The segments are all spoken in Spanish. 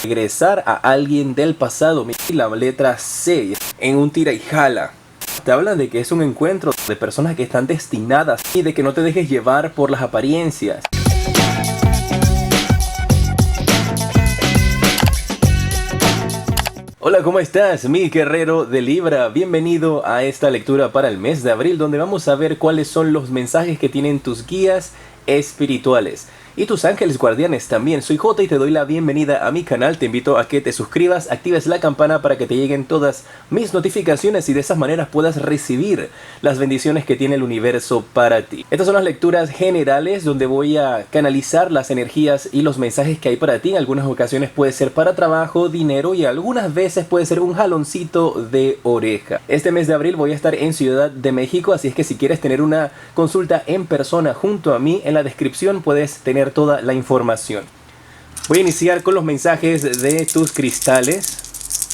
regresar a alguien del pasado. La letra C, en un tira y jala. Te hablan de que es un encuentro de personas que están destinadas y de que no te dejes llevar por las apariencias. Hola, ¿cómo estás, mi guerrero de Libra? Bienvenido a esta lectura para el mes de abril, donde vamos a ver cuáles son los mensajes que tienen tus guías espirituales y tus ángeles guardianes también. Soy Jota y te doy la bienvenida a mi canal. Te invito a que te suscribas, actives la campana para que te lleguen todas mis notificaciones y de esas maneras puedas recibir las bendiciones que tiene el universo para ti. Estas son las lecturas generales donde voy a canalizar las energías y los mensajes que hay para ti. En algunas ocasiones puede ser para trabajo, dinero y algunas veces puede ser un jaloncito de oreja. Este mes de abril voy a estar en Ciudad de México, así es que si quieres tener una consulta en persona junto a mí, en la descripción puedes tener toda la información. Voy a iniciar con los mensajes de tus cristales.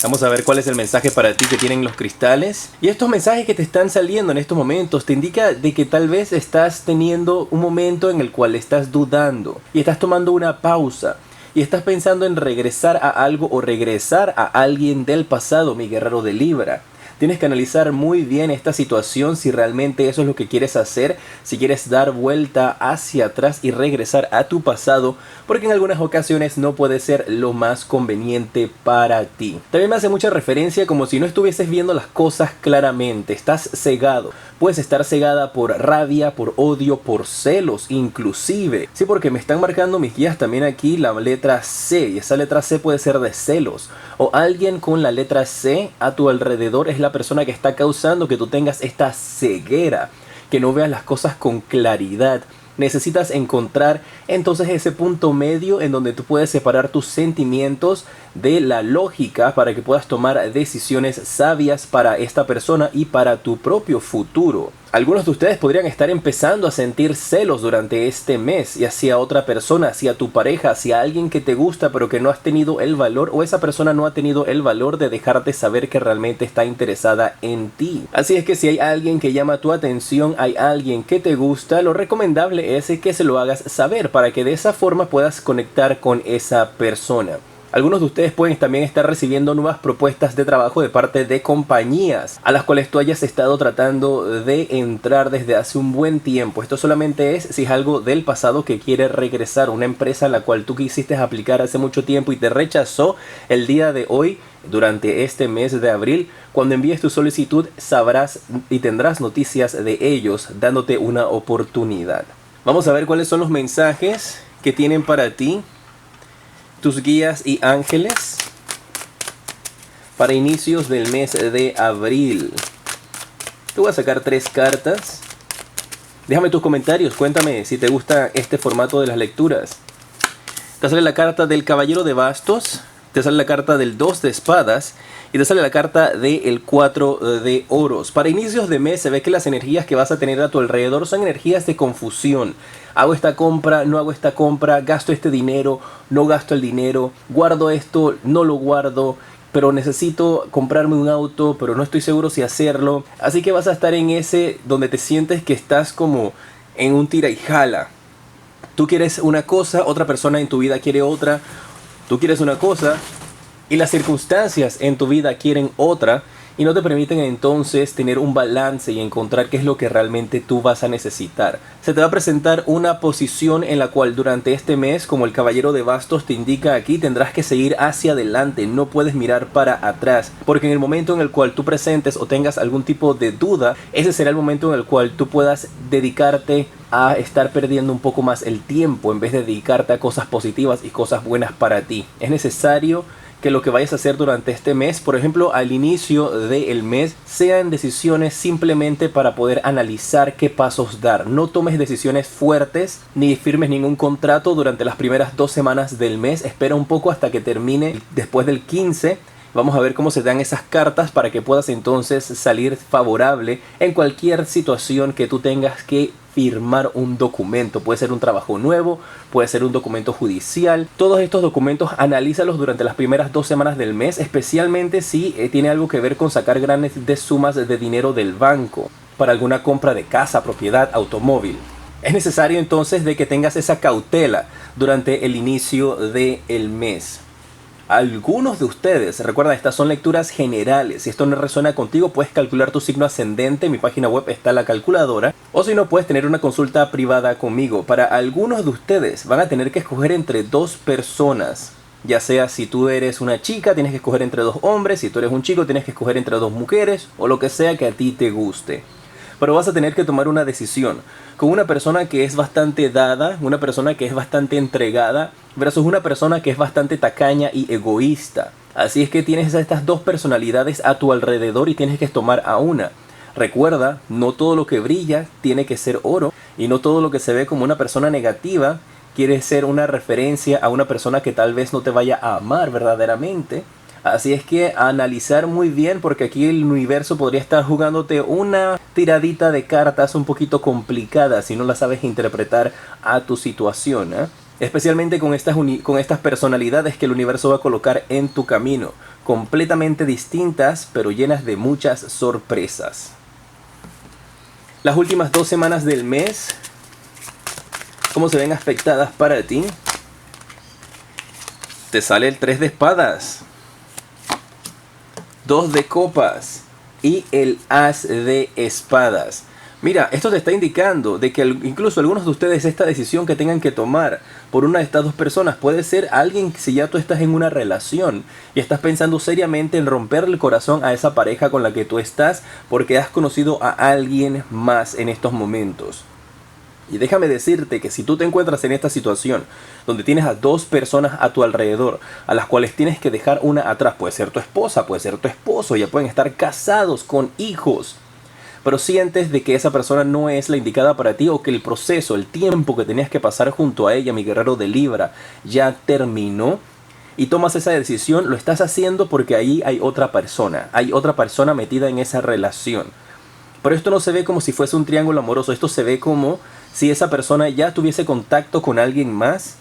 Vamos a ver cuál es el mensaje para ti que tienen los cristales. Y estos mensajes que te están saliendo en estos momentos te indica de que tal vez estás teniendo un momento en el cual estás dudando y estás tomando una pausa y estás pensando en regresar a algo o regresar a alguien del pasado, mi guerrero de Libra. Tienes que analizar muy bien esta situación, si realmente eso es lo que quieres hacer, si quieres dar vuelta hacia atrás y regresar a tu pasado, porque en algunas ocasiones no puede ser lo más conveniente para ti. También me hace mucha referencia como si no estuvieses viendo las cosas claramente, estás cegado. Puedes estar cegada por rabia, por odio, por celos inclusive. Sí, porque me están marcando mis guías también aquí la letra C, y esa letra C puede ser de celos. O alguien con la letra C a tu alrededor es la persona que está causando que tú tengas esta ceguera, que no veas las cosas con claridad. Necesitas encontrar entonces ese punto medio en donde tú puedes separar tus sentimientos de la lógica para que puedas tomar decisiones sabias para esta persona y para tu propio futuro. Algunos de ustedes podrían estar empezando a sentir celos durante este mes y hacia otra persona, hacia tu pareja, hacia alguien que te gusta pero que no has tenido el valor, o esa persona no ha tenido el valor de dejarte saber que realmente está interesada en ti. Así es que si hay alguien que llama tu atención, hay alguien que te gusta, lo recomendable es que se lo hagas saber para que de esa forma puedas conectar con esa persona. Algunos de ustedes pueden también estar recibiendo nuevas propuestas de trabajo de parte de compañías a las cuales tú hayas estado tratando de entrar desde hace un buen tiempo. Esto solamente es si es algo del pasado que quiere regresar, una empresa a la cual tú quisiste aplicar hace mucho tiempo y te rechazó. El día de hoy, durante este mes de abril, cuando envíes tu solicitud, sabrás y tendrás noticias de ellos dándote una oportunidad. Vamos a ver cuáles son los mensajes que tienen para ti tus guías y ángeles para inicios del mes de abril. Te voy a sacar 3 cartas. Déjame tus comentarios, cuéntame si te gusta este formato de las lecturas. Te sale la carta del Caballero de Bastos, te sale la carta del 2 de Espadas y te sale la carta del 4 de Oros. Para inicios de mes se ve que las energías que vas a tener a tu alrededor son energías de confusión. Hago esta compra, no hago esta compra, gasto este dinero, no gasto el dinero, guardo esto, no lo guardo, pero necesito comprarme un auto, pero no estoy seguro si hacerlo. Así que vas a estar en ese donde te sientes que estás como en un tira y jala. Tú quieres una cosa, otra persona en tu vida quiere otra. Tú quieres una cosa y las circunstancias en tu vida quieren otra, y no te permiten entonces tener un balance y encontrar qué es lo que realmente tú vas a necesitar. Se te va a presentar una posición en la cual durante este mes, como el Caballero de Bastos te indica aquí, tendrás que seguir hacia adelante, no puedes mirar para atrás, porque en el momento en el cual tú presentes o tengas algún tipo de duda, ese será el momento en el cual tú puedas dedicarte a estar perdiendo un poco más el tiempo en vez de dedicarte a cosas positivas y cosas buenas para ti. Es necesario que lo que vayas a hacer durante este mes, por ejemplo al inicio del mes, sean decisiones simplemente para poder analizar qué pasos dar. No tomes decisiones fuertes ni firmes ningún contrato durante las primeras 2 semanas del mes. Espera un poco hasta que termine después del 15. Vamos a ver cómo se dan esas cartas para que puedas entonces salir favorable en cualquier situación que tú tengas que firmar un documento. Puede ser un trabajo nuevo, puede ser un documento judicial. Todos estos documentos analízalos durante las primeras 2 semanas del mes, especialmente si tiene algo que ver con sacar grandes sumas de dinero del banco para alguna compra de casa, propiedad, automóvil. Es necesario entonces de que tengas esa cautela durante el inicio del mes. Algunos de ustedes, recuerda, estas son lecturas generales. Si esto no resuena contigo, puedes calcular tu signo ascendente. En mi página web está la calculadora. O si no, puedes tener una consulta privada conmigo. Para algunos de ustedes van a tener que escoger entre dos personas. Ya sea si tú eres una chica, tienes que escoger entre dos hombres. Si tú eres un chico, tienes que escoger entre dos mujeres. O lo que sea que a ti te guste. Pero vas a tener que tomar una decisión con una persona que es bastante dada, una persona que es bastante entregada, versus una persona que es bastante tacaña y egoísta. Así es que tienes estas dos personalidades a tu alrededor y tienes que tomar a una. Recuerda, no todo lo que brilla tiene que ser oro, y no todo lo que se ve como una persona negativa quiere ser una referencia a una persona que tal vez no te vaya a amar verdaderamente. Así es que analizar muy bien, porque aquí el universo podría estar jugándote una tiradita de cartas un poquito complicada si no la sabes interpretar a tu situación, ¿eh? Especialmente con estas personalidades que el universo va a colocar en tu camino, completamente distintas pero llenas de muchas sorpresas. Las últimas 2 semanas del mes, ¿cómo se ven afectadas para ti? Te sale el 3 de espadas, 2 de copas y el as de espadas. Mira, esto te está indicando de que incluso algunos de ustedes, esta decisión que tengan que tomar por una de estas dos personas puede ser alguien, si ya tú estás en una relación y estás pensando seriamente en romperle el corazón a esa pareja con la que tú estás porque has conocido a alguien más en estos momentos. Y déjame decirte que si tú te encuentras en esta situación donde tienes a dos personas a tu alrededor a las cuales tienes que dejar una atrás, puede ser tu esposa, puede ser tu esposo, ya pueden estar casados con hijos, pero sientes de que esa persona no es la indicada para ti, o que el proceso, el tiempo que tenías que pasar junto a ella, mi guerrero de Libra, ya terminó, y tomas esa decisión, lo estás haciendo porque ahí hay otra persona metida en esa relación. Pero esto no se ve como si fuese un triángulo amoroso, esto se ve como si esa persona ya tuviese contacto con alguien más,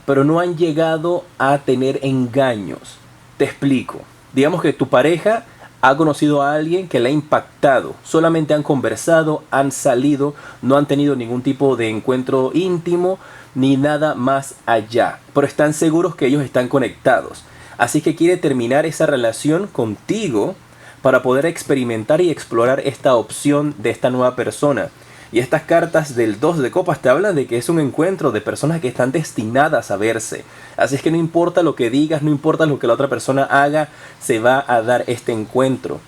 pero no han llegado a tener engaños. Te explico. Digamos que tu pareja ha conocido a alguien que le ha impactado. Solamente han conversado, han salido, no han tenido ningún tipo de encuentro íntimo ni nada más allá. Pero están seguros que ellos están conectados. Así que quiere terminar esa relación contigo para poder experimentar y explorar esta opción de esta nueva persona. Y estas cartas del 2 de copas te hablan de que es un encuentro de personas que están destinadas a verse. Así es que no importa lo que digas, no importa lo que la otra persona haga, se va a dar este encuentro.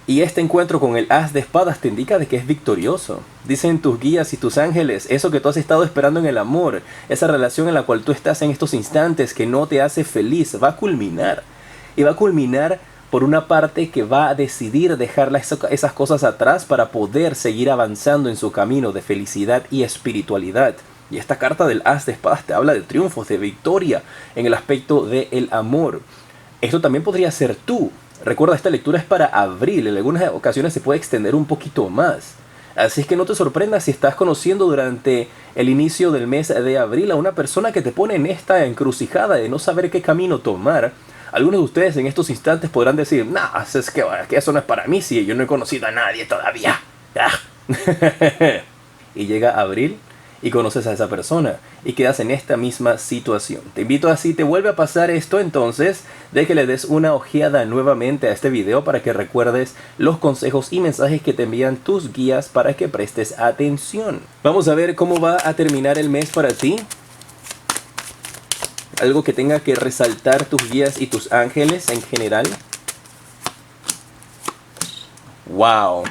Y este encuentro con el as de espadas te indica de que es victorioso. Dicen tus guías y tus ángeles, eso que tú has estado esperando en el amor, esa relación en la cual tú estás en estos instantes que no te hace feliz, va a culminar. Y va a culminar por una parte que va a decidir dejar esas cosas atrás para poder seguir avanzando en su camino de felicidad y espiritualidad. Y esta carta del as de espadas te habla de triunfos, de victoria en el aspecto del amor. Esto también podría ser tú. Recuerda, esta lectura es para abril, en algunas ocasiones se puede extender un poquito más. Así es que no te sorprendas si estás conociendo durante el inicio del mes de abril a una persona que te pone en esta encrucijada de no saber qué camino tomar. Algunos de ustedes en estos instantes podrán decir, nah, es que eso no es para mí si yo no he conocido a nadie todavía. Y llega abril y conoces a esa persona y quedas en esta misma situación. Te invito a, si te vuelve a pasar esto, entonces de que le des una ojeada nuevamente a este video para que recuerdes los consejos y mensajes que te envían tus guías para que prestes atención. Vamos a ver cómo va a terminar el mes para ti. Algo que tenga que resaltar tus guías y tus ángeles en general. ¡Wow!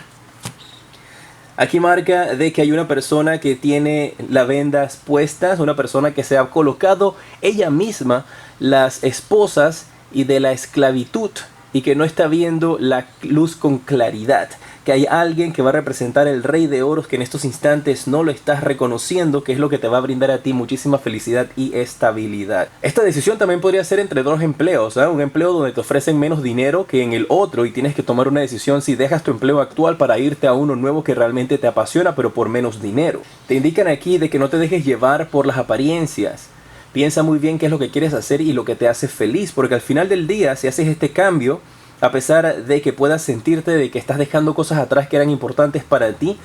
Aquí marca de que hay una persona que tiene las vendas puestas, una persona que se ha colocado ella misma las esposas y de la esclavitud y que no está viendo la luz con claridad. Que hay alguien que va a representar el rey de oros que en estos instantes no lo estás reconociendo, que es lo que te va a brindar a ti muchísima felicidad y estabilidad. Esta decisión también podría ser entre dos empleos, ¿eh? Un empleo donde te ofrecen menos dinero que en el otro y tienes que tomar una decisión si dejas tu empleo actual para irte a uno nuevo que realmente te apasiona pero por menos dinero. Te indican aquí de que no te dejes llevar por las apariencias. Piensa muy bien qué es lo que quieres hacer y lo que te hace feliz, porque al final del día, si haces este cambio, a pesar de que puedas sentirte de que estás dejando cosas atrás que eran importantes para ti,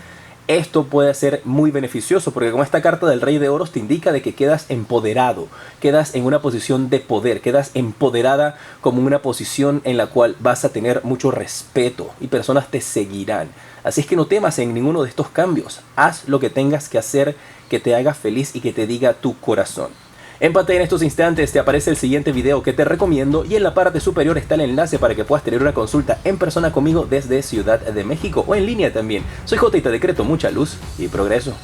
Esto puede ser muy beneficioso porque con esta carta del Rey de Oros te indica de que quedas empoderado, quedas en una posición de poder, quedas empoderada como una posición en la cual vas a tener mucho respeto y personas te seguirán. Así es que no temas en ninguno de estos cambios. Haz lo que tengas que hacer que te haga feliz y que te diga tu corazón. En pantalla en estos instantes te aparece el siguiente video que te recomiendo y en la parte superior está el enlace para que puedas tener una consulta en persona conmigo desde Ciudad de México o en línea también. Soy J y te decreto mucha luz y progreso.